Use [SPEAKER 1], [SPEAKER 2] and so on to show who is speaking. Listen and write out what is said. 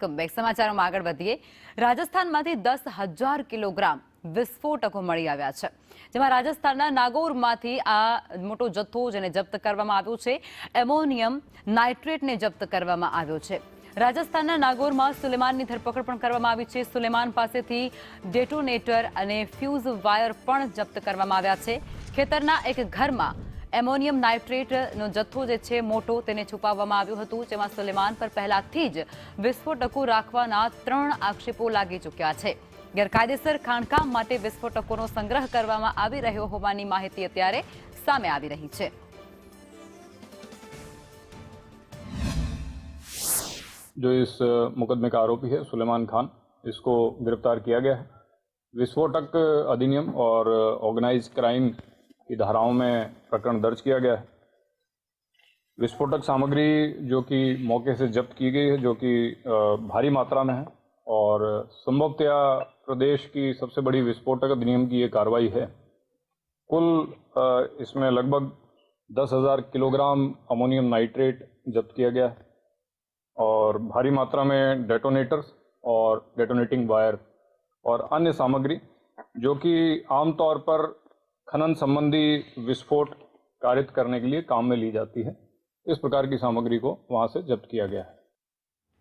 [SPEAKER 1] Welcome back. સમાચારોમાં આગળ વધીએ. રાજસ્થાનમાંથી 10,000 કિલોગ્રામ વિસ્ફોટકો મળી આવ્યા છે, જેમાં રાજસ્થાનના નાગૌરમાંથી આ મોટો જથ્થો જેને જપ્ત કરવામાં આવ્યો છે. એમોનિયમ નાઇટ્રેટને જપ્ત કરવામાં આવ્યો છે. રાજસ્થાનના નાગૌરમાં સુલેમાનની ધરપકડ પણ કરવામાં આવી છે. સુલેમાન પાસેથી ડેટોનેટર અને ફ્યુઝ વાયર પણ જપ્ત કરવામાં આવ્યા છે. ખેતરના એક ઘરમાં એમોનિયમ નાઇટ્રેટનો જથ્થો જે છે મોટો તેને છુપાવવામાં આવ્યું હતું, જેમાં સુલેમાન પર પહેલાથી જ વિસ્ફોટકો રાખવાના 3 આક્ષેપો લાગી ચૂક્યા છે. ગેરકાયદેસર ખાણકામ માટે વિસ્ફોટકોનો સંગ્રહ કરવામાં આવી રહ્યો હોવાની માહિતી અત્યારે સામે આવી રહી છે.
[SPEAKER 2] जो इस मुकदमे का आरोपी है सुलेमान खान, इसको गिरफ्तार किया गया है. विस्फोटक अधिनियम और ऑर्गेनाइज क्राइम की धाराओं में प्रकरण दर्ज किया गया है. विस्फोटक सामग्री जो कि मौके से जब्त की गई है, जो कि भारी मात्रा में है और संभवतया प्रदेश की सबसे बड़ी विस्फोटक अधिनियम की ये कार्रवाई है. कुल इसमें लगभग 10,000 किलोग्राम अमोनियम नाइट्रेट जब्त किया गया है और भारी मात्रा में डेटोनेटर्स और डेटोनेटिंग वायर और अन्य सामग्री जो कि आमतौर पर खनन संबंधी विस्फोट कारित करने के लिए काम में ली जाती है, इस प्रकार की सामग्री को वहां से जब्त किया गया है.